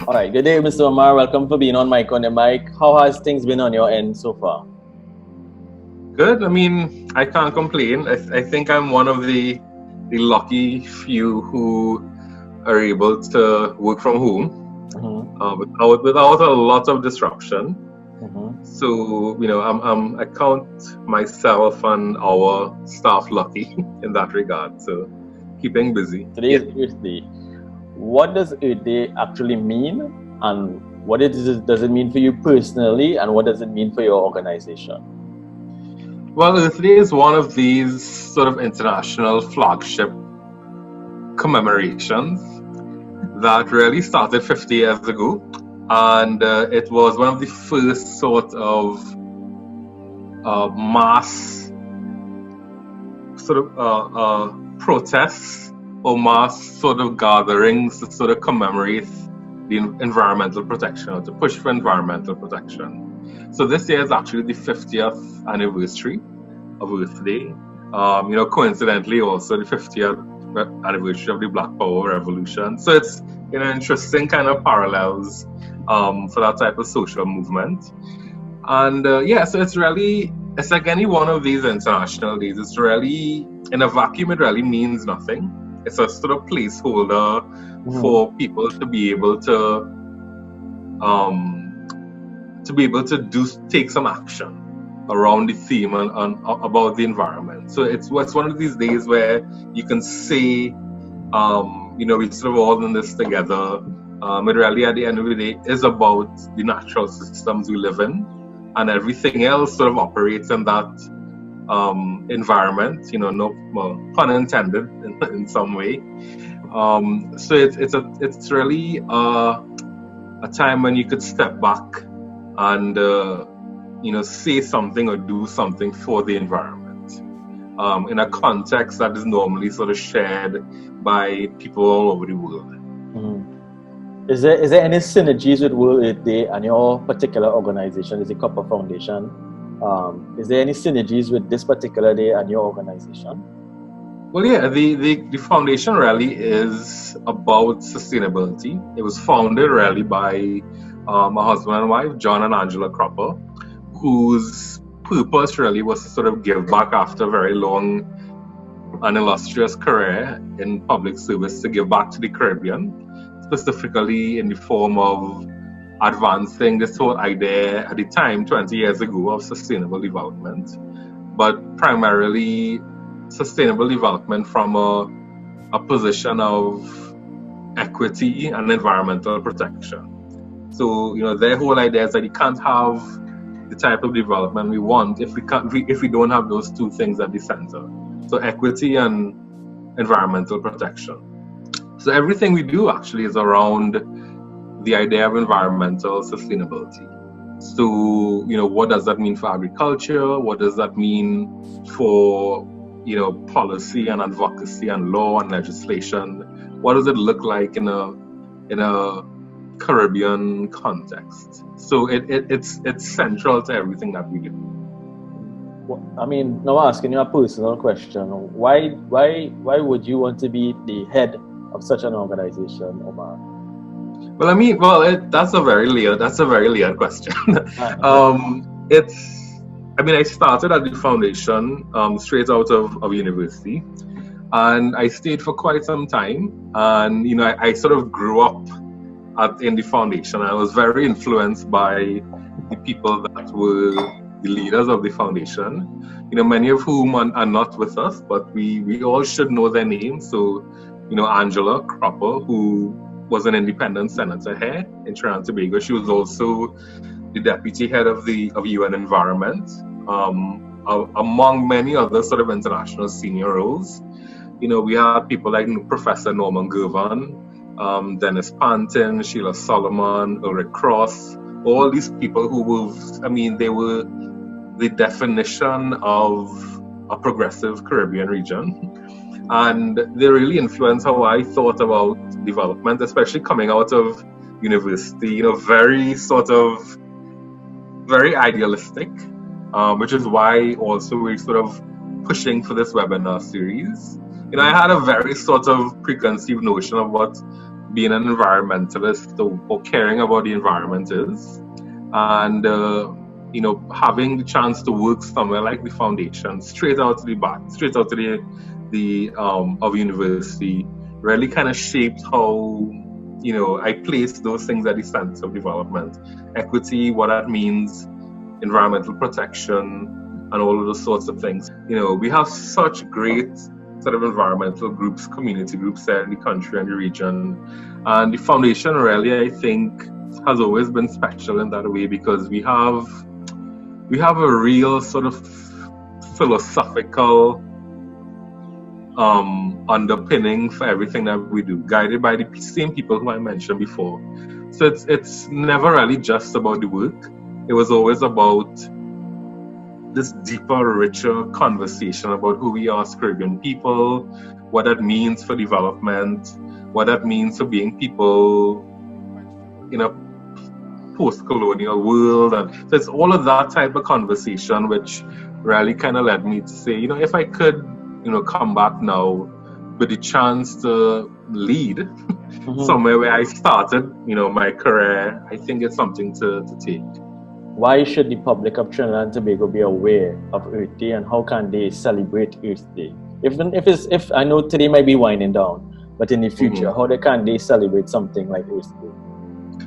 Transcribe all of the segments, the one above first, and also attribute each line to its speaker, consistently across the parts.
Speaker 1: All right. Good day, Mr. Omar. Welcome for being on Mike on the Mic. How has things been on your end so far?
Speaker 2: Good. I mean, I can't complain. I think I'm one of the lucky few who are able to work from home without a lot of disruption. So I count myself and our staff lucky in that regard. So keeping busy.
Speaker 1: Today is Earth Day. What does Earth Day actually mean, and what does it mean for you personally, and what does it mean for your organization?
Speaker 2: Well, Earth Day is one of these sort of international flagship commemorations that really started 50 years ago. And it was one of the first sort of mass protests or mass sort of gatherings to sort of commemorate the environmental protection, or to push for environmental protection. So this year is actually the 50th anniversary of Earth Day. Coincidentally also the 50th anniversary of the Black Power Revolution. So it's interesting kind of parallels for that type of social movement. And so it's like any one of these international days. It's really, in a vacuum, it really means nothing. It's a sort of placeholder for people to be able to take some action around the theme and about the environment. So it's one of these days where you can say, we sort of all in this together. It really, at the end of the day, is about the natural systems we live in, and everything else sort of operates in that environment. No pun intended in some way. So it's really a time when you could step back and say something or do something for the environment in a context that is normally sort of shared by people all over the world.
Speaker 1: Is there any synergies with World Earth Day and your particular organization, is the Copper Foundation? Is there any synergies with this particular day and your organization?
Speaker 2: Well, yeah, the foundation really is about sustainability. It was founded really by my husband and wife, John and Angela Cropper, whose purpose really was to sort of give back after a very long and illustrious career in public service, to give back to the Caribbean, specifically in the form of advancing this whole idea at the time, 20 years ago, of sustainable development, but primarily sustainable development from a position of equity and environmental protection. So, their whole idea is that you can't have the type of development we want if we don't have those two things at the center. So equity and environmental protection. So everything we do actually is around the idea of environmental sustainability. So, what does that mean for agriculture? What does that mean for, policy and advocacy and law and legislation? What does it look like in a Caribbean context? So it's central to everything that we do.
Speaker 1: I mean, now asking you a personal question, why would you want to be the head of such an organization, Omar?
Speaker 2: Well, that's a very layered question. I started at the foundation straight out of university, and I stayed for quite some time. And I sort of grew up in the foundation. I was very influenced by the people that were the leaders of the foundation. Many of whom are not with us, but we all should know their names. So, Angela Cropper, who was an independent senator here in Trinidad and Tobago. She was also the deputy head of UN Environment, among many other sort of international senior roles. We had people like Professor Norman Gervan, Dennis Pantin, Sheila Solomon, Ulrich Cross, all these people who they were the definition of a progressive Caribbean region. And they really influenced how I thought about development, especially coming out of university, very idealistic, which is why also we're sort of pushing for this webinar series. I had a very sort of preconceived notion of what being an environmentalist or caring about the environment is. And, having the chance to work somewhere like the foundation, straight out to the of university, really kind of shaped how, I place those things at the center of development. Equity, what that means, environmental protection, and all of those sorts of things. We have such great sort of environmental groups, community groups there in the country and the region. And the foundation really, I think, has always been special in that way, because we have a real sort of philosophical underpinning for everything that we do, guided by the same people who I mentioned before. So it's never really just about the work. It was always about this deeper, richer conversation about who we are as Caribbean people, what that means for development, what that means for being people in a post-colonial world. And so it's all of that type of conversation which really kind of led me to say, if I could, come back now with the chance to lead somewhere where I started, my career, I think it's something to take.
Speaker 1: Why should the public of Trinidad and Tobago be aware of Earth Day, and how can they celebrate Earth Day? If I know today might be winding down, but in the future, how can they celebrate something like Earth Day?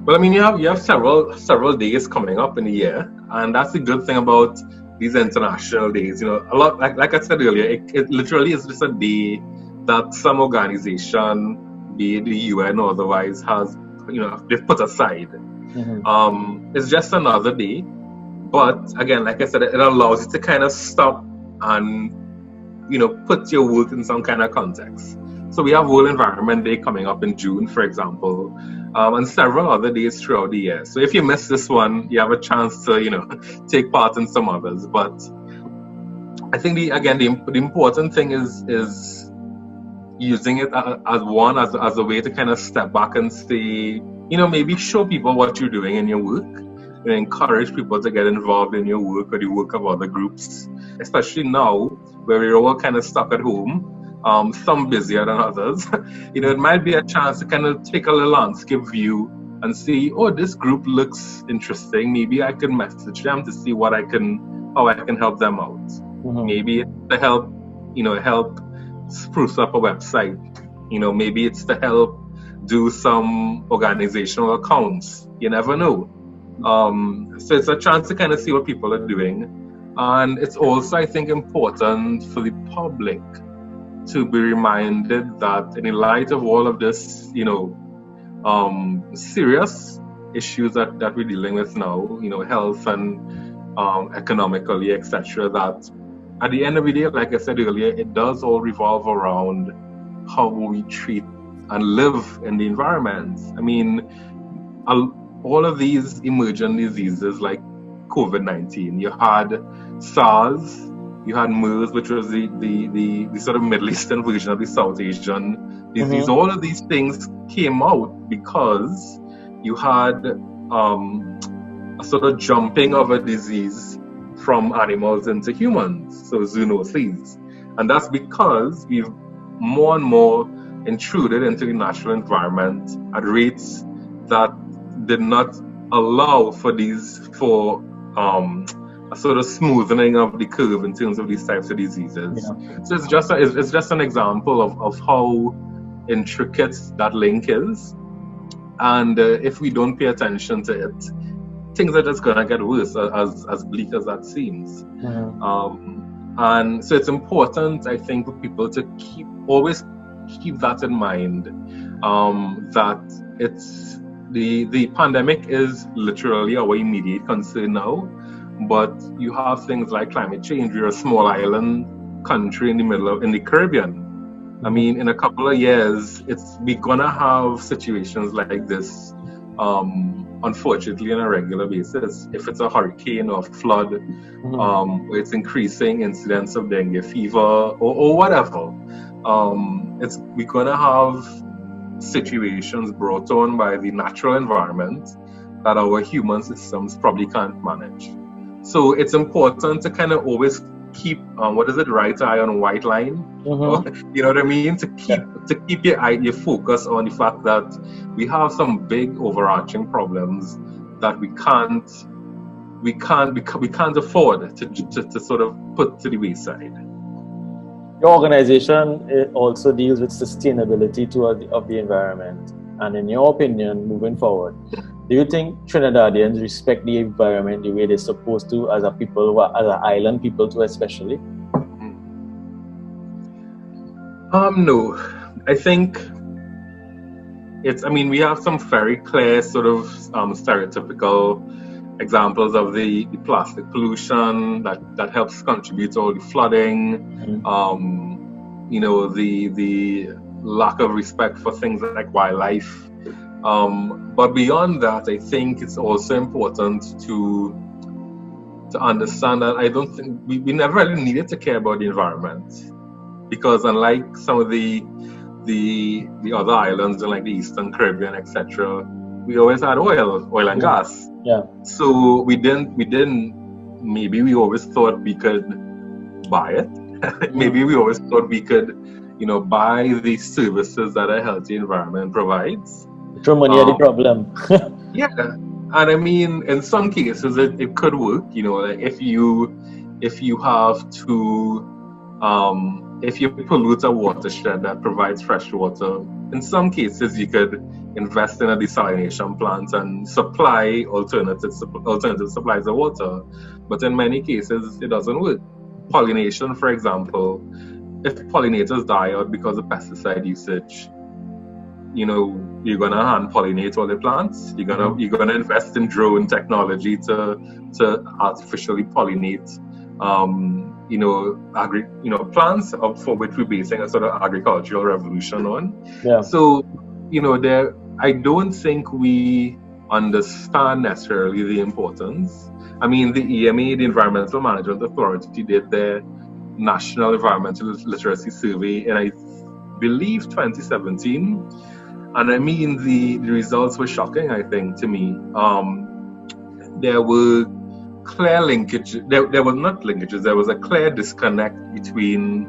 Speaker 2: Well, I mean, you have several days coming up in the year, and that's the good thing about these international days. A lot, like I said earlier, it literally is just a day that some organization, be it the UN or otherwise, has, they've put aside. It's just another day, but again, like I said, it allows you to kind of stop and put your work in some kind of context. So we have World Environment Day coming up in June, for example, and several other days throughout the year. So if you miss this one, you have a chance to take part in some others. But I think the important thing is using it as a way to kind of step back and say, maybe show people what you're doing in your work, and encourage people to get involved in your work or the work of other groups, especially now where we're all kind of stuck at home, some busier than others. It might be a chance to kind of take a little landscape view and see, oh, this group looks interesting. Maybe I can message them to see how I can help them out. Maybe it's to help spruce up a website. Maybe it's to help do some organizational accounts. You never know. So it's a chance to kind of see what people are doing. And it's also, I think, important for the public to be reminded that in light of all of this, serious issues that we're dealing with now, health and economically, etc., that at the end of the day, like I said earlier, it does all revolve around how we treat and live in the environment. I mean, all of these emergent diseases like COVID-19, you had SARS, you had MERS, which was the sort of Middle Eastern version of the South Asian disease. All of these things came out because you had a sort of jumping of a disease from animals into humans, so zoonoses. And that's because we've more and more intruded into the natural environment at rates that did not allow for a sort of smoothing of the curve in terms of these types of diseases. So it's just an example of how intricate that link is. And if we don't pay attention to it, things are just gonna get worse, as bleak as that seems. And so it's important, I think, for people to always keep that in mind, that it's the pandemic is literally our immediate concern now, but you have things like climate change. We're a small island country in the Caribbean. I mean, in a couple of years, we're gonna have situations like this, unfortunately, on a regular basis. If it's a hurricane or flood, where it's increasing incidence of dengue fever or whatever, we're gonna have situations brought on by the natural environment that our human systems probably can't manage. So it's important to kind of always keep what is it, right eye on white line? You know what I mean? To keep your focus on the fact that we have some big overarching problems that we can't afford to sort of put to the wayside.
Speaker 1: Your organization also deals with sustainability of the environment. And in your opinion, moving forward, do you think Trinidadians respect the environment the way they're supposed to as a people, as an island people too, especially?
Speaker 2: No. I think we have some very clear sort of stereotypical examples of the plastic pollution that helps contribute to all the flooding, the lack of respect for things like wildlife. But beyond that, I think it's also important to understand that I don't think we never really needed to care about the environment, because unlike some of the other islands in like the Eastern Caribbean, etc., we always had oil and gas.
Speaker 1: Yeah.
Speaker 2: So we didn't. Maybe we always thought we could buy it. Maybe we always thought we could, buy the services that a healthy environment provides.
Speaker 1: Throw money at the problem.
Speaker 2: Yeah, and I mean, in some cases it could work. Like if you have to, if you pollute a watershed that provides fresh water, in some cases you could invest in a desalination plant and supply alternative supplies of water. But in many cases, it doesn't work. Pollination, for example, if pollinators die out because of pesticide usage, you're gonna hand pollinate all the plants. You're gonna invest in drone technology to artificially pollinate, plants for which we're basing a sort of agricultural revolution on.
Speaker 1: Yeah.
Speaker 2: So, I don't think we understand necessarily the importance. I mean, the EMA, the Environmental Management Authority, did their National Environmental Literacy Survey in, I believe, 2017. And I mean, the results were shocking, I think, to me. There were clear linkages. There were not linkages. There was a clear disconnect between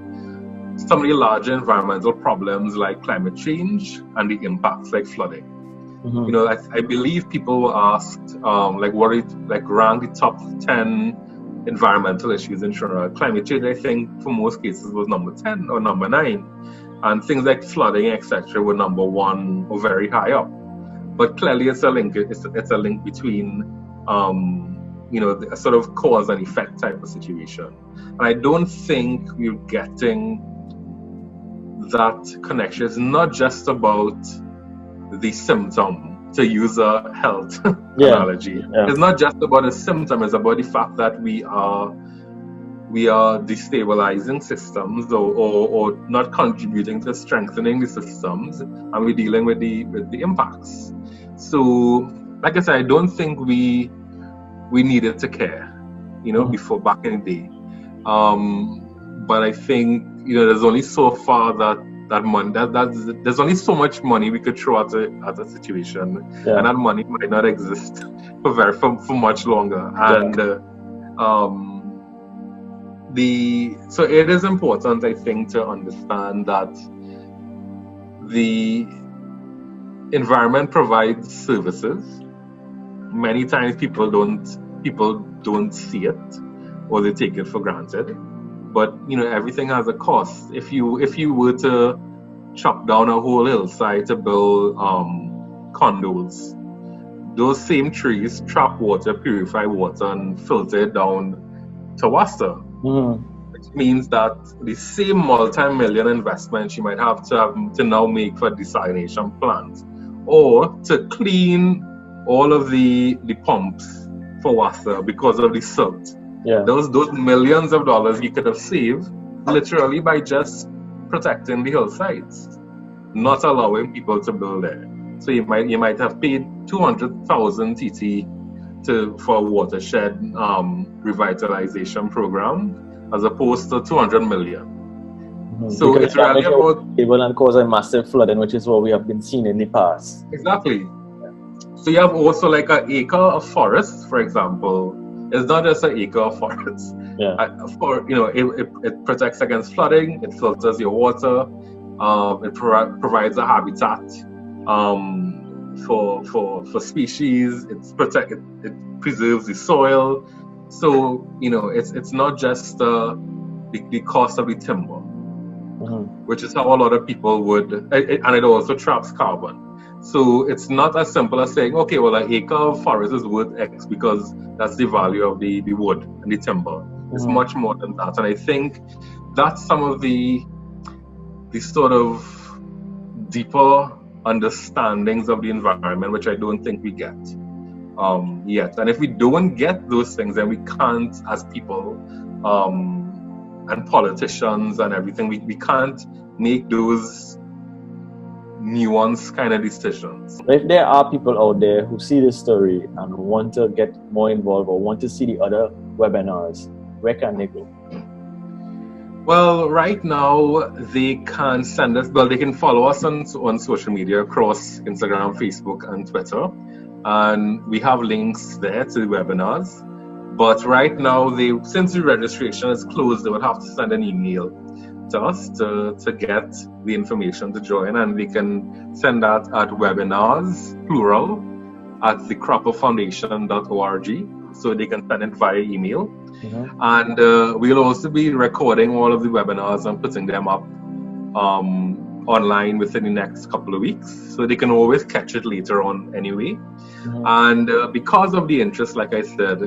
Speaker 2: some of the larger environmental problems like climate change and the impacts like flooding. I believe people were asked, rank the top 10 environmental issues in Trinidad. Climate change, I think, for most cases was number 10 or number 9. And things like flooding, etc., were number 1 or very high up. But clearly, it's a link. It's a link between, a sort of cause and effect type of situation. And I don't think we're getting that connection. It's not just about the symptom, to use a health analogy. Yeah. It's not just about a symptom. It's about the fact that we are destabilizing systems or not contributing to strengthening the systems, and we're dealing with the impacts. So, like I said, I don't think we needed to care, before back in the day. But I think there's only so far that money there's only so much money we could throw at a situation, and that money might not exist for much longer. And so it is important, I think, to understand that the environment provides services. Many times people don't see it, or they take it for granted. But everything has a cost. If you were to chop down a whole hillside to build condos, those same trees trap water, purify water, and filter it down to Wasta. Which means that the same multi-million investment you might have to now make for a desalination plant, or to clean all of the pumps for Wasta because of the silt.
Speaker 1: Yeah.
Speaker 2: Those millions of dollars you could have saved literally by just protecting the hillsides, not allowing people to build there. So you might have paid 200,000 TT for a watershed revitalization program, as opposed to 200 million. So because it's really about
Speaker 1: able and cause a massive flooding, which is what we have been seeing in the past.
Speaker 2: Exactly. So you have also like an acre of forest, for example, it's not just an acre of forest.
Speaker 1: Yeah.
Speaker 2: It protects against flooding. It filters your water. It provides a habitat for species. It preserves the soil. So it's not just the cost of the timber, which is how a lot of people would, and it also traps carbon. So it's not as simple as saying, okay, well, an acre of forest is worth X because that's the value of the wood and the timber. It's much more than that. And I think that's some of the sort of deeper understandings of the environment, which I don't think we get yet. And if we don't get those things, then we can't, as people and politicians and everything, we can't make those nuanced kind of decisions.
Speaker 1: If there are people out there who see this story and want to get more involved or want to see the other webinars, where can they go?
Speaker 2: Well, right now they can send us, they can follow us on social media across Instagram, Facebook, and Twitter. And we have links there to the webinars. But right now, since the registration is closed, they would have to send an email to us to get the information to join. And they can send that at webinars, plural, at thecropperfoundation.org. So they can send it via email. And we'll also be recording all of the webinars and putting them up online within the next couple of weeks. So they can always catch it later on anyway. And because of the interest, like I said,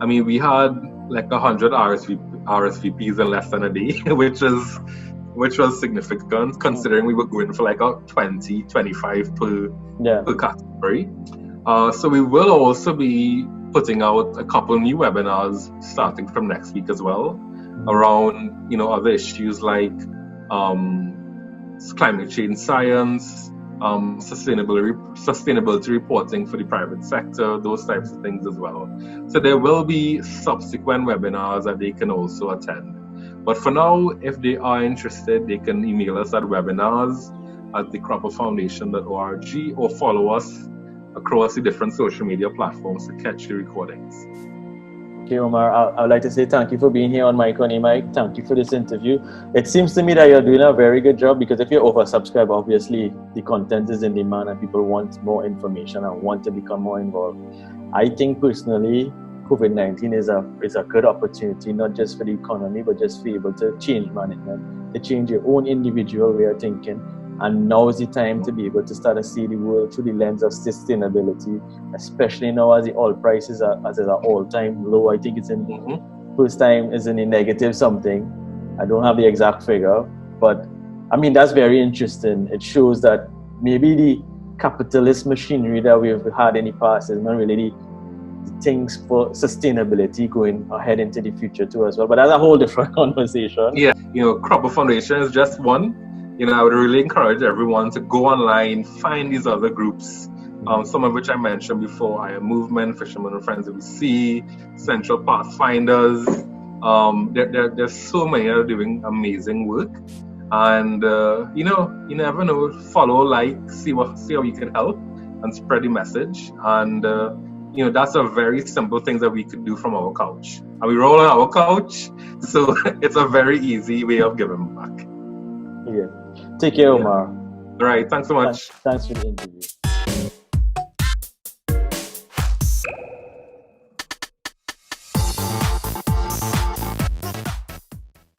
Speaker 2: I mean, we had like 100 RSVPs in less than a day, which was significant considering we were going for like 20, 25 per category. So we will also be putting out a couple new webinars starting from next week as well around other issues like climate change science, sustainability reporting for the private sector, those types of things as well. So there will be subsequent webinars that they can also attend. But for now, if they are interested, they can email us at webinars@thecropperfoundation.org or follow us across the different social media platforms to catch the recordings.
Speaker 1: Okay, Omar, I'd like to say thank you for being here on Mike on Mike. Thank you for this interview. It seems to me that you're doing a very good job because if you're oversubscribed, obviously the content is in demand and people want more information and want to become more involved. I think personally, COVID-19 is a good opportunity, not just for the economy, but just for able to change management, to change your own individual way of thinking. And now is the time to be able to start to see the world through the lens of sustainability, especially now as the oil prices are at an all-time low. I think it's in first time is in a negative something. I don't have the exact figure, but I mean, that's very interesting. It shows that maybe the capitalist machinery that we've had in the past is not really the things for sustainability going ahead into the future too as well. But that's a whole different conversation.
Speaker 2: Yeah, Cropper Foundation is just one. I would really encourage everyone to go online, find these other groups, some of which I mentioned before: I Am Movement, Fishermen and Friends of the Sea, Central Pathfinders. There's so many that are doing amazing work, and you never know. Follow, see how you can help, and spread the message. And that's a very simple thing that we could do from our couch. And we roll on our couch, so it's a very easy way of giving back.
Speaker 1: Yeah. Take care, Omar.
Speaker 2: All right. Thanks so much.
Speaker 1: Thanks for the interview.